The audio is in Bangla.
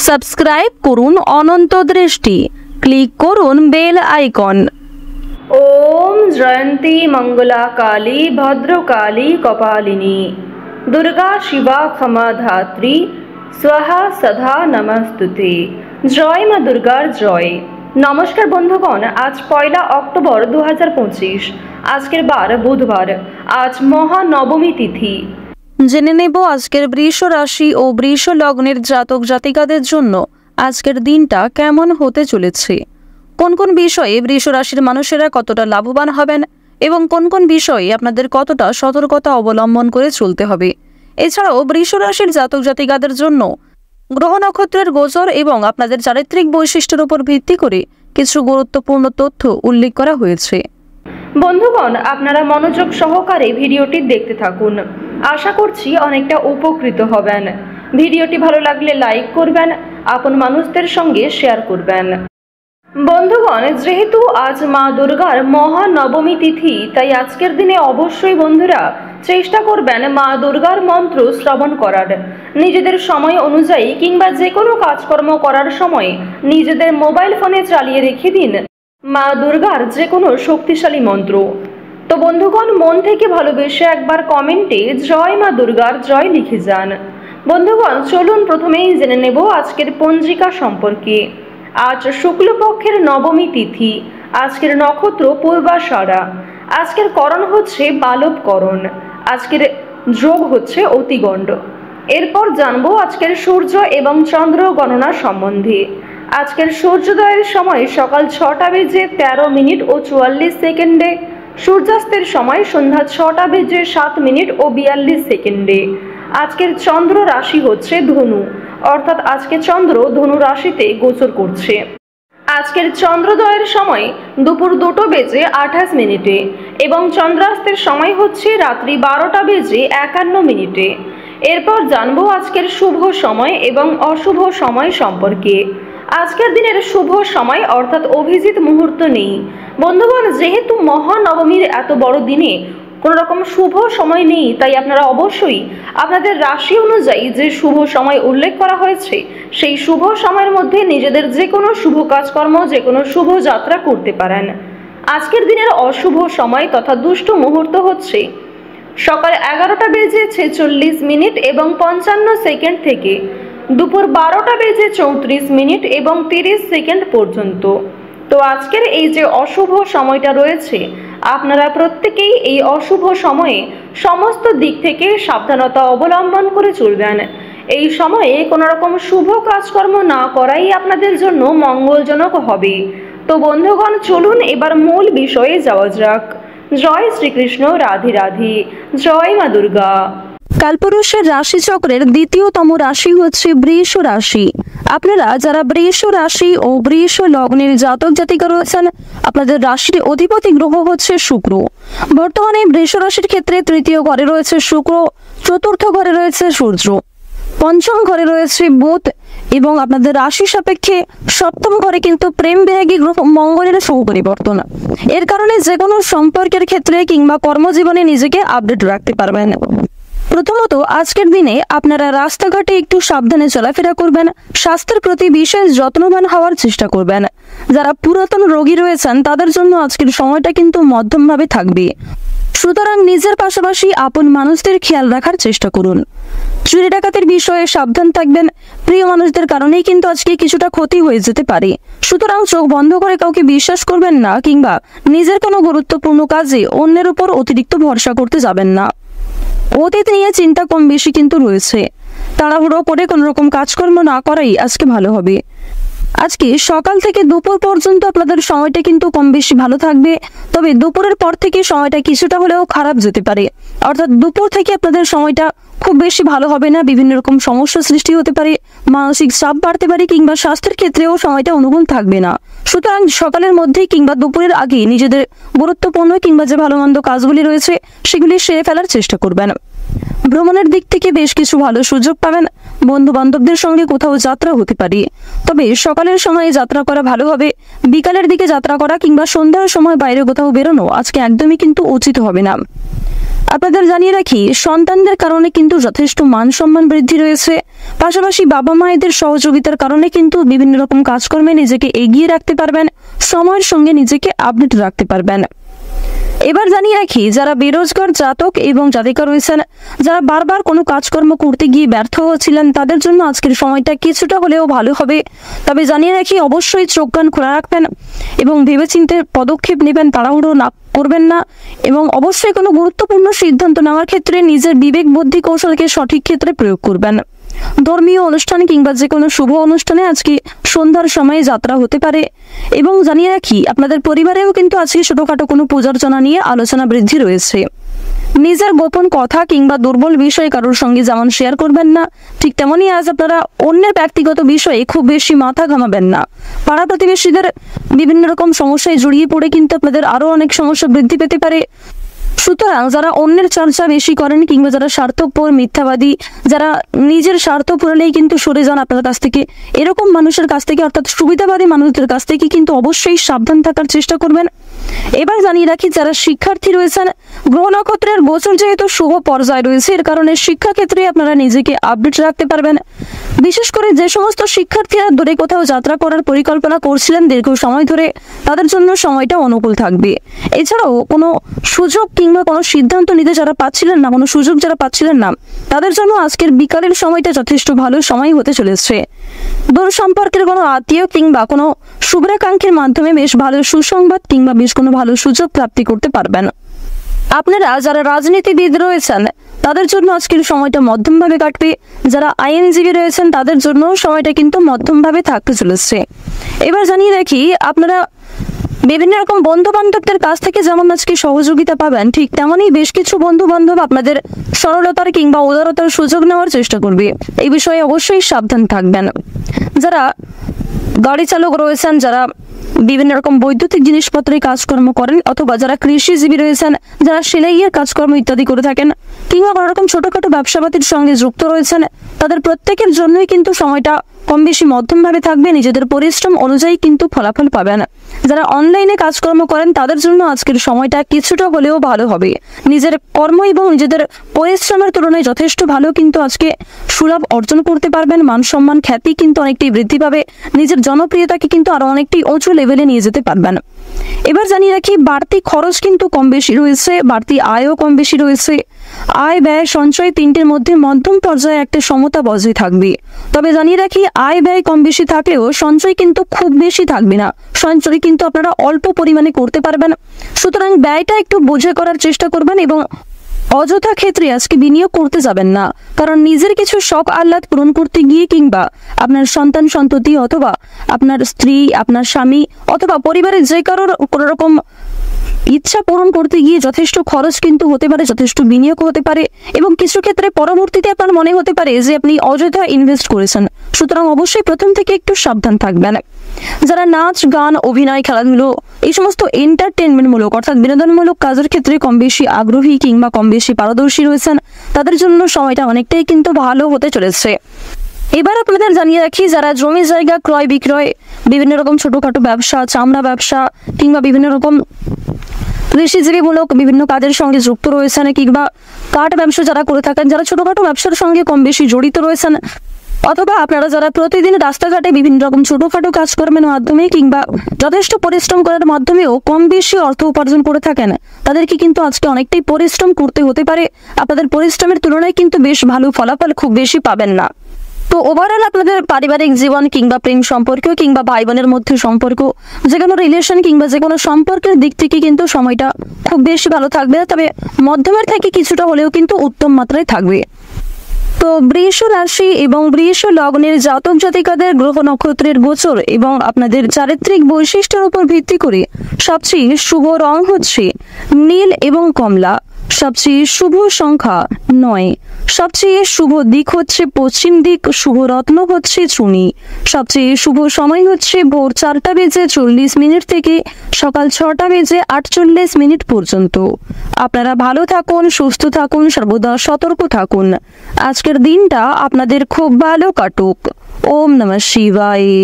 সাবস্ক্রাইব করুন অনন্ত দৃষ্টি, ক্লিক করুন বেল আইকন। ওম জয়ন্তী মঙ্গলা কালী ভদ্রকালী কপালিনী দুর্গা শিবা ক্ষমা ধাত্রী স্বাহা সদা নমস্তুতে। জয় মা দুর্গার জয়। নমস্কার বন্ধুগণ, আজ 1 অক্টোবর 2025। আজকের বার বুধবার। আজ মহানবমী তিথি। জেনে নেব আজকের বৃষ রাশি ও বৃষ লগ্নের জাতক জাতিকাদের জন্য আজকের দিনটা কেমন হতে চলেছে, কোন কোন বিষয়ে বৃষ রাশির মানুষেরা কতটা লাভবান হবেন এবং কোন কোন বিষয়ে আপনাদের কতটা সতর্কতা অবলম্বন করে চলতে হবে। এছাড়াও বৃষ রাশির জাতক জাতিকাদের জন্য গ্রহ নক্ষত্রের গোচর এবং আপনাদের চারিত্রিক বৈশিষ্ট্যের উপর ভিত্তি করে কিছু গুরুত্বপূর্ণ তথ্য উল্লেখ করা হয়েছে। বন্ধুগণ, আপনারা মনোযোগ সহকারে ভিডিওটি দেখতে থাকুন। আশা করছি অনেকটা উপকৃত হবেন। ভিডিওটি ভালো লাগলে লাইক করবেন, আপন মানুষদের সঙ্গে শেয়ার করবেন। বন্ধুগণ, যেহেতু আজ মা দুর্গার মহানবমী তিথি, তাই আজকের দিনে অবশ্যই বন্ধুরা চেষ্টা করবেন মা দুর্গার মন্ত্র শ্রবণ করার। নিজেদের সময় অনুযায়ী কিংবা যে কোনো কাজকর্ম করার সময় নিজেদের মোবাইল ফোনে চালিয়ে রেখে দিন মা দুর্গার যে কোনো শক্তিশালী মন্ত্র। তো বন্ধুগণ, মন থেকে ভালোবেসে একবার কমেন্টে জয় মা দুর্গার জয় লিখে যান। বন্ধুগণ, চলুন প্রথমেই জেনে নেব আজকের পঞ্জিকা সম্পর্কে। আজ শুক্লপক্ষের নবমী তিথি। আজকের নক্ষত্র পূর্বাষাঢ়া। আজকের করণ হচ্ছে বালবকরণ। আজকের যোগ হচ্ছে অতিগণ্ড। এরপর জানবো আজকের সূর্য এবং চন্দ্র গণনা সম্বন্ধে। আজকের সূর্যোদয়ের সময় সকাল 6টা বেজে 13 মিনিট ও 44 সেকেন্ডে, সূর্যাস্তের সময় সন্ধ্যা 6টা বেজে 7 মিনিট ও 42 সেকেন্ডে। আজকের চন্দ্র রাশি হচ্ছে ধনু, অর্থাৎ আজকে চন্দ্র ধনু রাশিতে গোচর করছে। আজকের চন্দ্রোদয়ের সময় দুপুর 2টো বেজে 28 মিনিটে এবং চন্দ্রাস্তের সময় হচ্ছে রাত্রি 12টা বেজে 51 মিনিটে। এরপর জানবো আজকের শুভ সময় এবং অশুভ সময় সম্পর্কে। আজকের দিনের শুভ সময় অর্থাৎ অভিজিৎ মুহূর্ত নেই। বন্ধুগণ, যেহেতু মহানবমীর এত বড় দিনে কোনো রকম শুভ সময় নেই, তাই আপনারা অবশ্যই আপনাদের রাশি অনুযায়ী যে শুভ সময় উল্লেখ করা হয়েছে সেই শুভ সময়ের মধ্যে নিজেদের যে কোনো শুভ কাজকর্ম, যে কোনো শুভ যাত্রা করতে পারেন। আজকের দিনের অশুভ সময় তথা দুষ্ট মুহূর্ত হচ্ছে সকাল 11টা বেজে 46 মিনিট এবং 55 সেকেন্ড থেকে দুপুর 12টা বেজে 34 মিনিট এবং 30 সেকেন্ড পর্যন্ত। তো আজকের এই যে অশুভ সময়টা রয়েছে, আপনারা প্রত্যেকেই এই অশুভ সময়ে সমস্ত দিক থেকে সাবধানতা অবলম্বন করে চলবেন। এই সময়ে কোনো রকম শুভ কাজকর্ম না করাই আপনাদের জন্য মঙ্গলজনক হবে। তো বন্ধুগণ, চলুন এবার মূল বিষয়ে যাওয়া যাক। জয় শ্রীকৃষ্ণ, রাধে রাধে, জয় মা দুর্গা। কালপুরুষের রাশিচক্রের দ্বিতীয়তম রাশি হচ্ছে বৃষ রাশি। আপনারা যারা বৃষ রাশি ও বৃষ লগ্নের জাতক জাতিকা রয়েছেন, আপনাদের রাশির অধিপতি গ্রহ হচ্ছে শুক্র। বর্তমানে বৃষ রাশির ক্ষেত্রে তৃতীয় ঘরে রয়েছে শুক্র, চতুর্থ ঘরে রয়েছে সূর্য, পঞ্চম ঘরে রয়েছে বুধ এবং আপনাদের রাশি সাপেক্ষে সপ্তম ঘরে কিন্তু প্রেম বিরাগী গ্রহ মঙ্গলের সুপরিবর্তন। এর কারণে যে কোনো সম্পর্কের ক্ষেত্রে কিংবা কর্মজীবনে নিজেকে আপডেট রাখতে পারবেন। প্রথমত, আজকের দিনে আপনারা রাস্তাঘাটে একটু সাবধানে চলাফেরা করবেন, স্বাস্থ্যের প্রতি বিশেষ যত্নবান হওয়ার চেষ্টা করবেন। যারা পুরাতন রোগী রয়েছেন তাদের জন্য আজকের সময়টা কিন্তু মধ্যমভাবে থাকবে, সুতরাং নিজের পাশাপাশি আপন মানুষদের খেয়াল রাখার চেষ্টা করুন। চুরি ডাকাতির বিষয়ে সাবধান থাকবেন। প্রিয় মানুষদের কারণেই কিন্তু আজকে কিছুটা ক্ষতি হয়ে যেতে পারে, সুতরাং চোখ বন্ধ করে কাউকে বিশ্বাস করবেন না কিংবা নিজের কোনো গুরুত্বপূর্ণ কাজে অন্যের উপর অতিরিক্ত ভরসা করতে যাবেন না। অতীত নিয়ে চিন্তা কম বেশি কিন্তু রয়েছে, তাড়াহুড়ো করে কোনো রকম কাজকর্ম না করাই আজকে ভালো হবে। আজকে সকাল থেকে দুপুর পর্যন্ত আপনাদের সময়টা কিন্তু কম বেশি ভালো থাকবে, তবে দুপুরের পর থেকে সময়টা কিছুটা হলেও খারাপ যেতে পারে। অর্থাৎ দুপুর থেকে আপনাদের সময়টা খুব বেশি ভালো হবে না, বিভিন্ন রকম সমস্যা সৃষ্টি হতে পারে, মানসিক চাপ বাড়তে পারে কিংবা স্বাস্থ্যের ক্ষেত্রেও সময়টা অনুকূল থাকবে না। সুতরাং সকালের মধ্যেই কিংবা দুপুরের আগে নিজেদের গুরুত্বপূর্ণ কিংবা যে ভালো মন্দ কাজগুলি রয়েছে সেগুলি সেরে ফেলার চেষ্টা করবেন। ভ্রমণের দিক থেকে বেশ কিছু ভালো সুযোগ পাবেন, বন্ধু বান্ধবদের সঙ্গে কোথাও যাত্রা হতে পারে, তবে সকালের সময়ে যাত্রা করা ভালো হবে। বিকালের দিকে যাত্রা করা কিংবা সন্ধ্যার সময় বাইরে কোথাও বেরোনো আজকে একদমই কিন্তু উচিত হবে না। আপনাদের জানিয়ে রাখি, সন্তানদের কারণে কিন্তু যথেষ্ট মান সম্মান বৃদ্ধি রয়েছে। পাশাপাশি বাবা মায়েদের সহযোগিতার কারণে কিন্তু বিভিন্ন রকম কাজকর্মে নিজেকে এগিয়ে রাখতে পারবেন, সময়ের সঙ্গে নিজেকে আপডেট রাখতে পারবেন। এবার জানিয়ে রাখি, যারা বেরোজগার জাতক এবং জাতিকা রয়েছেন, যারা বারবার কোনো কাজকর্ম করতে গিয়ে ব্যর্থ হচ্ছিলেন, তাদের জন্য আজকের সময়টা কিছুটা হলেও ভালো হবে। তবে জানিয়ে রাখি, অবশ্যই চোখ কান খোলা রাখবেন এবং ভেবেচিন্তে পদক্ষেপ নেবেন, তাড়াহুড়ো না করবেন না। এবং অবশ্যই কোনো গুরুত্বপূর্ণ সিদ্ধান্ত নেওয়ার ক্ষেত্রে নিজের বিবেক বুদ্ধি কৌশলকে সঠিক ক্ষেত্রে প্রয়োগ করবেন। ধর্মীয় অনুষ্ঠান কিংবা যে কোনো শুভ অনুষ্ঠানে আজকে সন্ধ্যার সময়ে যাত্রা হতে পারে। এবং জানিয়ে রাখি, আপনাদের পরিবারেও কিন্তু আজকে ছোটখাটো কোনো পূজার্চনা নিয়ে আলোচনা বৃদ্ধি রয়েছে। নিজের গোপন কথা কিংবা দুর্বল বিষয় কারোর সঙ্গে যেমন শেয়ার করবেন না, ঠিক তেমনই আজ আপনারা অন্যের ব্যক্তিগত বিষয়ে খুব বেশি মাথা ঘামাবেন না। পাড়া প্রতিবেশীদের বিভিন্ন রকম সমস্যায় জড়িয়ে পড়ে কিন্তু আপনাদের আরো অনেক সমস্যা বৃদ্ধি পেতে পারে। সুতরাং যারা অন্যের চর্চা বেশি করেন কিংবা যারা স্বার্থপর, মিথ্যাবাদী, যারা নিজের স্বার্থ পুরালেই কিন্তু সরে যান আপনার কাছ থেকে, এরকম মানুষের কাছ থেকে অর্থাৎ সুবিধাবাদী মানুষদের কাছ থেকে কিন্তু অবশ্যই সাবধান থাকার চেষ্টা করবেন। এবার জানিয়ে রাখি, যারা শিক্ষার্থী রয়েছেন, গ্রহ নক্ষত্রের গোচর যেহেতু শুভ পর্যায়ে রয়েছে, এর কারণে শিক্ষাক্ষেত্রে আপনারা নিজেকে আপডেট রাখতে পারবেন। বিশেষ করে যে সমস্ত শিক্ষার্থীরা দূরে কোথাও যাত্রা করার পরিকল্পনা করছিলেন দীর্ঘ সময় ধরে, তাদের জন্য সময়টা অনুকূল থাকবে। এছাড়াও কোনো সুযোগ কিংবা কোনো সিদ্ধান্ত নিতে যারা পাচ্ছিলেন না, কোনো সুযোগ যারা পাচ্ছিলেন না, তাদের জন্য আজকের বিকালের সময়টা যথেষ্ট ভালো সময় হতে চলেছে। দূর সম্পর্কের কোনো আত্মীয় কিংবা কোনো শুভ্রাকাঙ্ক্ষীর মাধ্যমে বেশ ভালো সুসংবাদ কিংবা বেশ কোনো ভালো সুযোগ প্রাপ্তি করতে পারবেন। আপনারা যারা রাজনীতিবিদ রয়েছেন, তাদের জন্য আজকের সময়টা মধ্যমভাবে কাটবে। যারা আইনজীবী রয়েছেন, তাদের জন্য সময়টা কিন্তু মধ্যমভাবে থাকতে চলেছে। এবার জানিয়ে রাখি, আপনারা বিভিন্ন রকম বন্ধু বান্ধবদের কাছ থেকে যেমন আজকে সহযোগিতা পাবেন, ঠিক তেমনই বেশ কিছু বন্ধু বান্ধব আপনাদের সরলতার কিংবা উদারতার সুযোগ নেওয়ার চেষ্টা করবে। এই বিষয়ে অবশ্যই সাবধান থাকবেন। যারা গাড়ি চালক রয়েছেন, যারা বিভিন্ন রকম বৈদ্যুতিক জিনিসপত্রের কাজকর্ম করেন, অথবা যারা কৃষিজীবী রয়েছেন, যারা সেলাইয়ের কাজকর্ম ইত্যাদি করে থাকেন, কিংবা কোনো রকম ছোটখাটো ব্যবসাপাতির সঙ্গে যুক্ত রয়েছেন, তাদের প্রত্যেকের জন্যই কিন্তু সময়টা কম বেশি মধ্যমভাবে থাকবে। নিজেদের পরিশ্রম অনুযায়ী কিন্তু ফলাফল পাবেন। যারা অনলাইনে কাজকর্ম করেন, তাদের জন্য আজকের সময়টা কিছুটা হলেও ভালো হবে। নিজের কর্ম এবং নিজেদের পরিশ্রমের তুলনায় যথেষ্ট ভালো কিন্তু আজকে সুলাভ অর্জন করতে পারবেন। মান সম্মান, খ্যাতি কিন্তু অনেকটাই বৃদ্ধি পাবে। নিজের জনপ্রিয়তাকে কিন্তু আরো অনেকটাই উঁচু লেভেলে নিয়ে যেতে পারবেন। এবার জানিয়ে রাখি, বাড়তি খরচ কিন্তু কম বেশি রয়েছে, বাড়তি আয়ও কম বেশি রয়েছে। আয় ব্যয় সঞ্চয় তিনটির মধ্যে মধ্যম পর্যায়ে একটা সমতা বজায় থাকবে। তবে জানিয়ে রাখি, আয় ব্যয় কম বেশি থাকলেও সঞ্চয় কিন্তু খুব বেশি থাকবে না। সঞ্চয় কিন্তু আপনারা অল্প পরিমাণে করতে পারবেন। সুতরাং ব্যয়টা একটু বুঝে করার চেষ্টা করবেন এবং অযথা ক্ষেত্রে আজকে বিনিয়োগ করতে যাবেন না। কারণ নিজের কিছু শখ আহ্লাদ পূরণ করতে গিয়ে কিংবা আপনার সন্তান সন্ততি অথবা আপনার স্ত্রী, আপনার স্বামী অথবা পরিবারের যে কারোর কোনো রকম ইচ্ছা পূরণ করতে গিয়ে যথেষ্ট খরচ কিন্তু হতে পারে, যথেষ্ট বিনিয়োগ হতে পারে এবং কিছু ক্ষেত্রে পরবর্তীতে আপনার মনে হতে পারে যে আপনি অযথা ইনভেস্ট করেছেন। সুতরাং অবশ্যই প্রথম থেকে একটু সাবধান থাকবেন। যারা নাচ, গান, অভিনয়, খেলাধুলো এই সমস্ত এন্টারটেনমেন্টমূলক অর্থাৎ বিনোদনমূলক কাজের ক্ষেত্রে কম বেশি আগ্রহী কিংবা কম বেশি পারদর্শী রয়েছেন, তাদের জন্য সময়টা অনেকটাই কিন্তু ভালো হতে চলেছে। এবার আপনাদের জানিয়ে রাখি, যারা জমি জায়গা ক্রয় বিক্রয়, বিভিন্ন রকম ছোটখাটো ব্যবসা, চামড়া ব্যবসা কিংবা বিভিন্ন রকম কৃষিজীবীমূলক বিভিন্ন কাজের সঙ্গে যুক্ত রয়েছেন কিংবা কাঠ ব্যবসা যারা করে থাকেন, যারা ছোটখাটো ব্যবসার সঙ্গে কম বেশি জড়িত রয়েছেন, অথবা আপনারা যারা প্রতিদিন রাস্তাঘাটে বিভিন্ন রকম ছোটখাটো কাজকর্মের মাধ্যমে কিংবা যথেষ্ট পরিশ্রম করার মাধ্যমেও কম বেশি অর্থ উপার্জন করে থাকেন, তাদেরকে কিন্তু আজকে অনেকটাই পরিশ্রম করতে হতে পারে। আপনাদের পরিশ্রমের তুলনায় কিন্তু বেশ ভালো ফলাফল খুব বেশি পাবেন না। তো ওভারঅল আপনাদের পারিবারিক জীবন কিংবা প্রেম সম্পর্ক কিংবা ভাই বোনের মধ্যে সম্পর্ক, যে কোনো রিলেশন কিংবা যে কোনো সম্পর্কের দিক থেকে কিন্তু সময়টা খুব বেশি ভালো থাকবে। তবে মধ্যমের থেকে কিছুটা হলেও কিন্তু উত্তম মাত্রায় থাকবে। তো বৃষ রাশি এবং বৃষ লগ্নের জাতক জাতিকাদের গ্রহ নক্ষত্রের গোচর এবং আপনাদের চারিত্রিক বৈশিষ্ট্যের উপর ভিত্তি করে সবচেয়ে শুভ রং হচ্ছে নীল এবং কমলা, সবচেয়ে শুভ সংখ্যা 9, সবচেয়ে শুভ দিক হচ্ছে পশ্চিম দিক, শুভ রত্ন হচ্ছে চুনি, সবচেয়ে শুভ সময় হচ্ছে ভোর 4:40 থেকে সকাল 6:48 পর্যন্ত। আপনারা ভালো থাকুন, সুস্থ থাকুন, সর্বদা সতর্ক থাকুন। আজকের দিনটা আপনাদের খুব ভালো কাটুক। ওম নমঃ শিবায়।